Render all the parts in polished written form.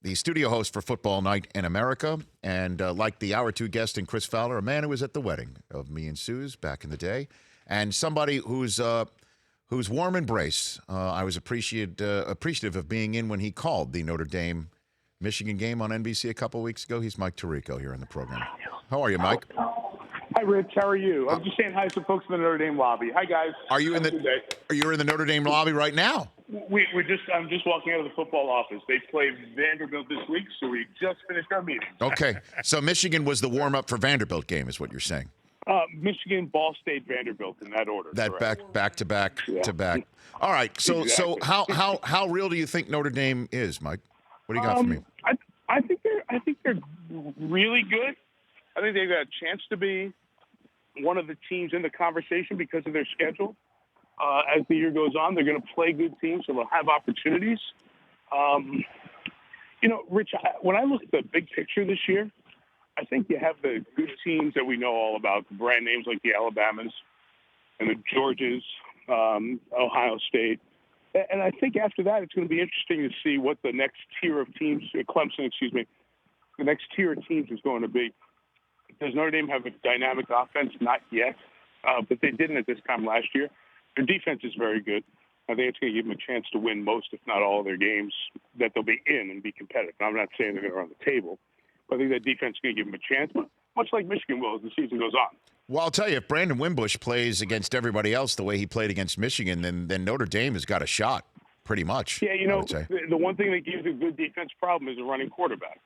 the studio host for Football Night in America, and like the Hour 2 guest in Chris Fowler, a man who was at the wedding of me and Sue's back in the day, and somebody who's warm embrace. I was appreciative of being in when he called the Notre Dame Michigan game on NBC a couple weeks ago. He's Mike Tirico here in the program. How are you, Mike? Hi, Rich. How are you? I'm just saying hi to folks in the Notre Dame lobby. Hi, guys. Are you in the Notre Dame lobby right now? I'm just walking out of the football office. They play Vanderbilt this week, so we just finished our meeting. Okay. So Michigan was the warm-up for Vanderbilt game is what you're saying. Michigan, Ball State, Vanderbilt in that order. That correct. back to back. All right. So Exactly. so how real do you think Notre Dame is, Mike? What do you got for me? I think they're really good. I think they've got a chance to be one of the teams in the conversation because of their schedule. As the year goes on, they're going to play good teams, so they'll have opportunities. Rich, when I look at the big picture this year, I think you have the good teams that we know all about, the brand names like the Alabamas and the Georgias, Ohio State. And I think after that, it's going to be interesting to see what the next tier of teams, Clemson, the next tier of teams is going to be. Does Notre Dame have a dynamic offense? Not yet, but they didn't at this time last year. Their defense is very good. I think it's going to give them a chance to win most, if not all, of their games that they'll be in and be competitive. Now, I'm not saying they're going to run the table, but I think that defense is going to give them a chance, much like Michigan will as the season goes on. Well, I'll tell you, if Brandon Wimbush plays against everybody else the way he played against Michigan, then Notre Dame has got a shot, pretty much. Yeah, the one thing that gives a good defense problem is a running quarterback.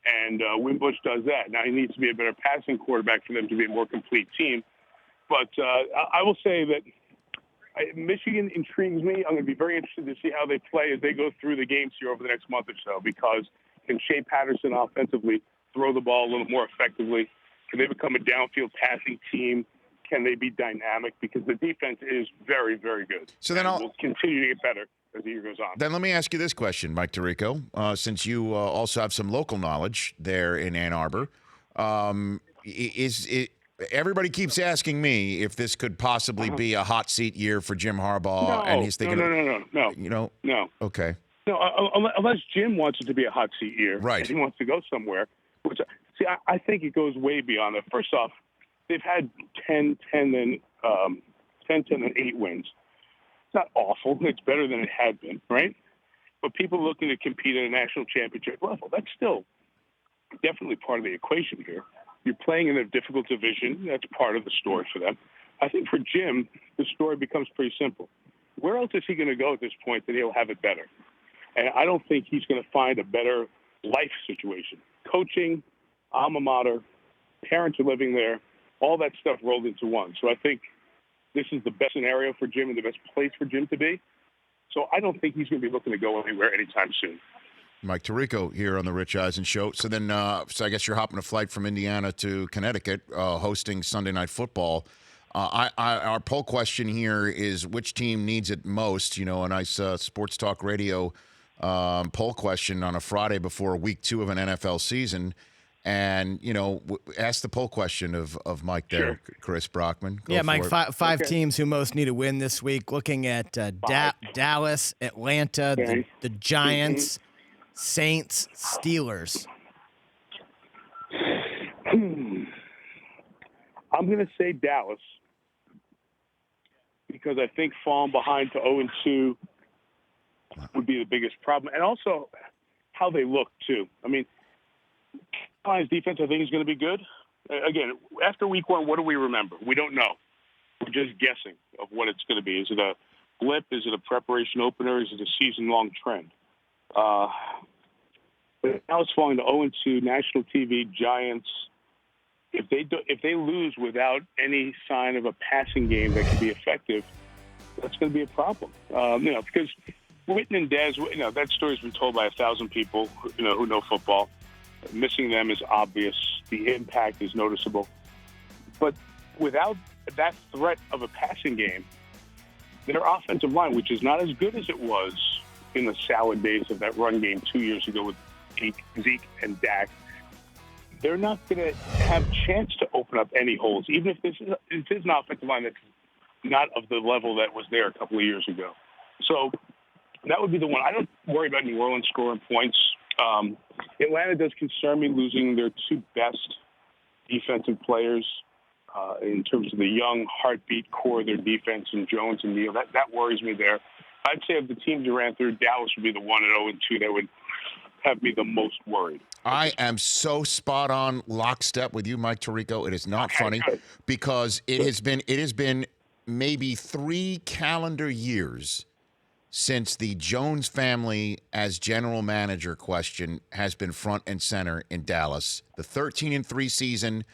And Wimbush does that. Now, he needs to be a better passing quarterback for them to be a more complete team. But I will say that Michigan intrigues me. I'm going to be very interested to see how they play as they go through the games here over the next month or so, because can Shea Patterson offensively throw the ball a little more effectively? Can they become a downfield passing team? Can they be dynamic? Because the defense is very, very good. So then will continue to get better as the year goes on. Then let me ask you this question, Mike Tirico, since you also have some local knowledge there in Ann Arbor. Everybody keeps asking me if this could possibly be a hot seat year for Jim Harbaugh, and he's thinking, no. Okay. No, unless Jim wants it to be a hot seat year, right? And he wants to go somewhere. I think it goes way beyond that. First off, they've had 10, 10, and 8 wins. It's not awful. It's better than it had been, right? But people looking to compete at a national championship level, that's still definitely part of the equation here. You're playing in a difficult division. That's part of the story for them. I think for Jim, the story becomes pretty simple. Where else is he going to go at this point that he'll have it better? And I don't think he's going to find a better life situation. Coaching, alma mater, parents are living there, all that stuff rolled into one. So I think this is the best scenario for Jim and the best place for Jim to be. So I don't think he's going to be looking to go anywhere anytime soon. Mike Tirico here on the Rich Eisen Show. So then, so I guess you're hopping a flight from Indiana to Connecticut, hosting Sunday Night Football. Our poll question here is which team needs it most? A nice sports talk radio poll question on a Friday before week 2 of an NFL season. And, ask the poll question of Mike there, sure. Chris Brockman. Go Mike, five teams who most need a win this week, looking at Dallas, Atlanta, the Giants, Saints, Steelers. I'm going to say Dallas because I think falling behind to 0-2 would be the biggest problem. And also how they look, too. I mean, Carolina's defense, I think, is going to be good. Again, after week 1, what do we remember? We don't know. We're just guessing of what it's going to be. Is it a blip? Is it a preparation opener? Is it a season-long trend? But now it's falling to 0-2, national TV, Giants. If they lose without any sign of a passing game that can be effective, that's going to be a problem. Because Witten and Dez, that story's been told by 1,000 people, who know football. Missing them is obvious. The impact is noticeable. But without that threat of a passing game, their offensive line, which is not as good as it was in the salad days of that run game 2 years ago with Zeke and Dak, they're not going to have a chance to open up any holes, even if this is an offensive line that's not of the level that was there a couple of years ago. So that would be the one. I don't worry about New Orleans scoring points. Atlanta does concern me, losing their two best defensive players in terms of the young heartbeat core of their defense, and Jones and Neal. That worries me there. I'd say of the teams who ran through, Dallas would be the 1-0-2 that would have me the most worried. I am so spot on lockstep with you, Mike Tirico. It is not funny because it has been maybe 3 calendar years since the Jones family as general manager question has been front and center in Dallas. The 13-3 season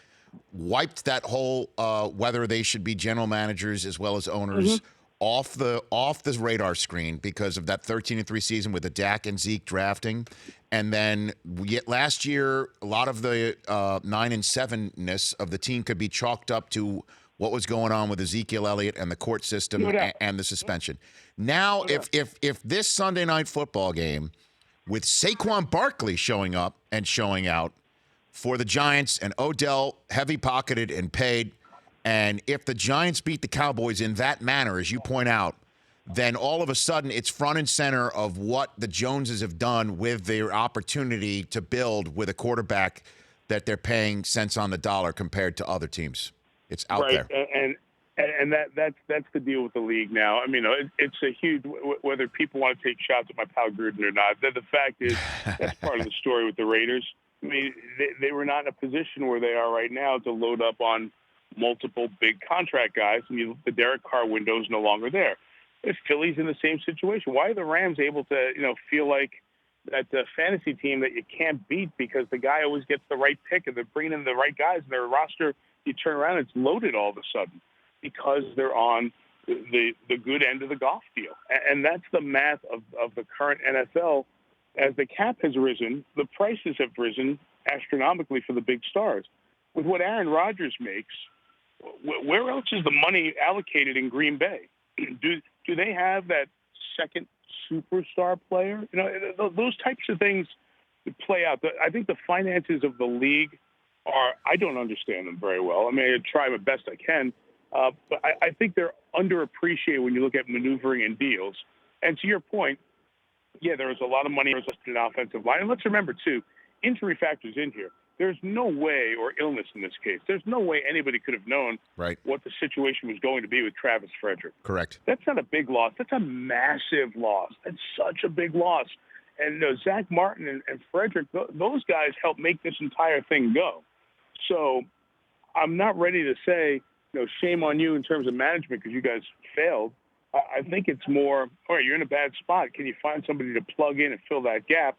wiped that whole whether they should be general managers as well as owners off the radar screen because of that 13-3 season with the Dak and Zeke drafting. And then last year, a lot of the 9-7-ness of the team could be chalked up to what was going on with Ezekiel Elliott and the court system and the suspension. Now, if this Sunday night football game with Saquon Barkley showing up and showing out for the Giants and Odell heavy-pocketed and paid, and if the Giants beat the Cowboys in that manner, as you point out, then all of a sudden it's front and center of what the Joneses have done with their opportunity to build with a quarterback that they're paying cents on the dollar compared to other teams. It's out there. And that's the deal with the league now. I mean, it's a huge, whether people want to take shots at my pal Gruden or not, the fact is that's part of the story with the Raiders. I mean, they were not in a position where they are right now to load up on multiple big contract guys. I mean, the Derek Carr window is no longer there. If Philly's in the same situation, why are the Rams able to, feel like that fantasy team that you can't beat because the guy always gets the right pick and they're bringing in the right guys in their roster? You turn around, it's loaded all of a sudden because they're on the good end of the golf deal. And that's the math of the current NFL. As the cap has risen, the prices have risen astronomically for the big stars. With what Aaron Rodgers makes, where else is the money allocated in Green Bay? Do they have that second superstar player? Those types of things play out. I think the finances of the league I don't understand them very well. I mean, I try my best I can, but I think they're underappreciated when you look at maneuvering and deals. And to your point, yeah, there was a lot of money invested in offensive line. And let's remember, too, injury factors in here. There's no way, or illness in this case, there's no way anybody could have known what the situation was going to be with Travis Frederick. Correct. That's not a big loss. That's a massive loss. That's such a big loss. And Zach Martin and Frederick, those guys helped make this entire thing go. So I'm not ready to say, shame on you in terms of management because you guys failed. I think it's more, all right, you're in a bad spot. Can you find somebody to plug in and fill that gap?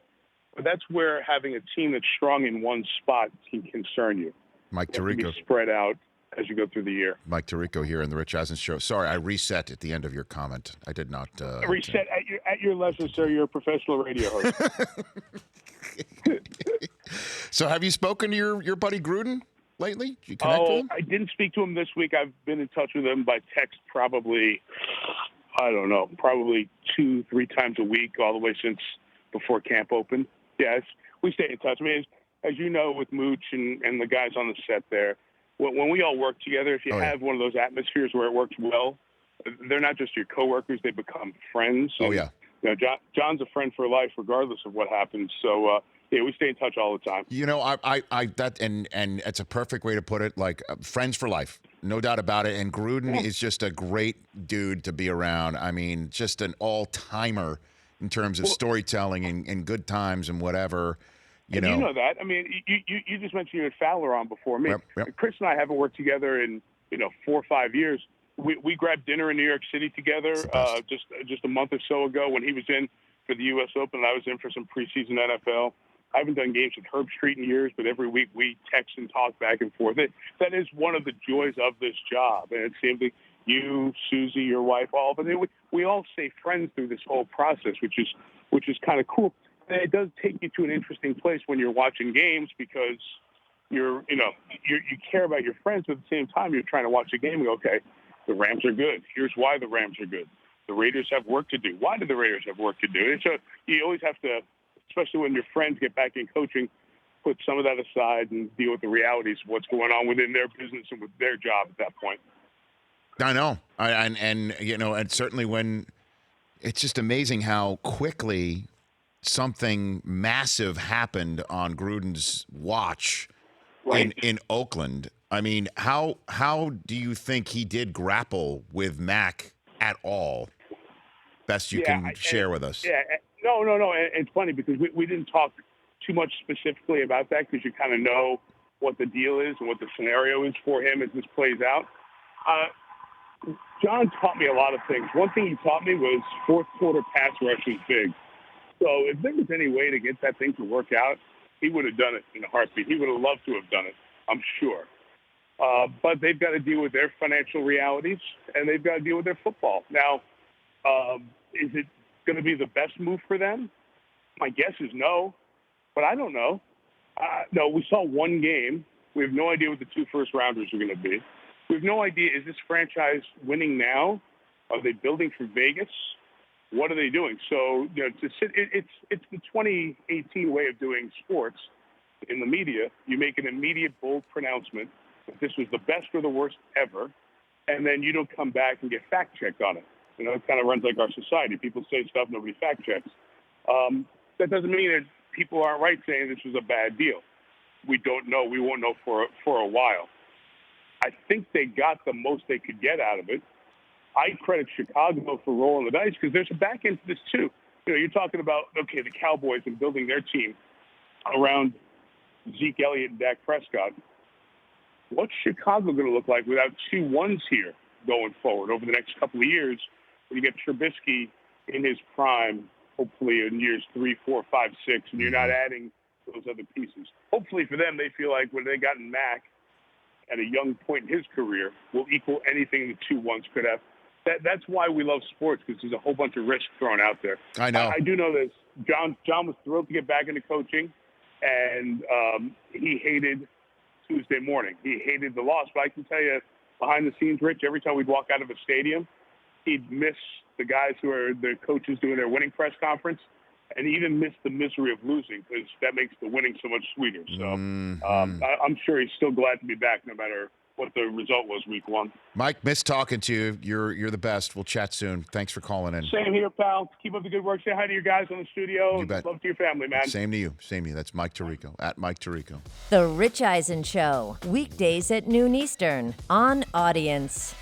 But that's where having a team that's strong in one spot can concern you. Mike Tirico. Spread out as you go through the year. Mike Tirico here in the Rich Eisen Show. Sorry, I reset at the end of your comment. I did not. Reset at your leisure, sir. You're a professional radio host. So have you spoken to your buddy Gruden lately? Did you connect with him? I didn't speak to him this week. I've been in touch with him by text probably 2-3 times a week all the way since before camp opened. Yes, we stay in touch. I mean, as you know, with Mooch and the guys on the set there, when we all work together, if you have one of those atmospheres where it works well, they're not just your coworkers; they become friends. Oh, yeah. John's a friend for life, regardless of what happens. So, we stay in touch all the time. And it's a perfect way to put it. Like friends for life, no doubt about it. And Gruden is just a great dude to be around. I mean, just an all-timer in terms of storytelling and good times and whatever. You know that. I mean, you just mentioned you had Fowler on before me. Yep. Chris and I haven't worked together in 4 or 5 years. We grabbed dinner in New York City together just a month or so ago when he was in for the U.S. Open. I was in for some preseason NFL. I haven't done games with Herb Street in years, but every week we text and talk back and forth. That is one of the joys of this job, and it seems like you, Susie, your wife, all, but we all stay friends through this whole process, which is kind of cool. And it does take you to an interesting place when you're watching games because you care about your friends, but at the same time you're trying to watch a game and go, okay, the Rams are good. Here's why the Rams are good. The Raiders have work to do. Why do the Raiders have work to do? And so you always have to, especially when your friends get back in coaching, put some of that aside and deal with the realities of what's going on within their business and with their job at that point. I know. And certainly when it's just amazing how quickly something massive happened on Gruden's watch in Oakland. I mean, how do you think he did grapple with Mac at all? Best you can share with us. Yeah, no. And it's funny because we didn't talk too much specifically about that because you kind of know what the deal is and what the scenario is for him as this plays out. John taught me a lot of things. One thing he taught me was fourth quarter pass rush is big. So if there was any way to get that thing to work out, he would have done it in a heartbeat. He would have loved to have done it, I'm sure. But they've got to deal with their financial realities, and they've got to deal with their football. Now, is it going to be the best move for them? My guess is no, but I don't know. No, we saw one game. We have no idea what the 2 first-rounders are going to be. We have no idea, is this franchise winning now? Are they building for Vegas? What are they doing? So, it's the 2018 way of doing sports in the media. You make an immediate, bold pronouncement that this was the best or the worst ever, and then you don't come back and get fact-checked on it. It kind of runs like our society. People say stuff, nobody fact-checks. That doesn't mean that people aren't right saying this was a bad deal. We don't know. We won't know for a while. I think they got the most they could get out of it. I credit Chicago for rolling the dice because there's a back end to this too. You're talking about, okay, the Cowboys and building their team around Zeke Elliott and Dak Prescott. What's Chicago going to look like without 2 ones here going forward over the next couple of years when you get Trubisky in his prime, hopefully in years 3, 4, 5, 6, and you're not adding those other pieces. Hopefully for them, they feel like when they got in Mac at a young point in his career will equal anything the 2 ones could have. That's why we love sports, because there's a whole bunch of risk thrown out there. I know. I do know this. John was thrilled to get back into coaching, and he hated Tuesday morning. He hated the loss. But I can tell you, behind the scenes, Rich, every time we'd walk out of a stadium, he'd miss the guys who are the coaches doing their winning press conference, and he even missed the misery of losing because that makes the winning so much sweeter. So I'm sure he's still glad to be back no matter what the result was week 1. Mike, miss talking to you. You're the best. We'll chat soon. Thanks for calling in. Same here, pal. Keep up the good work. Say hi to your guys on the studio. You bet. Love to your family, man. Same to you. That's Mike Tirico, at Mike Tirico. The Rich Eisen Show, weekdays at noon Eastern on Audience.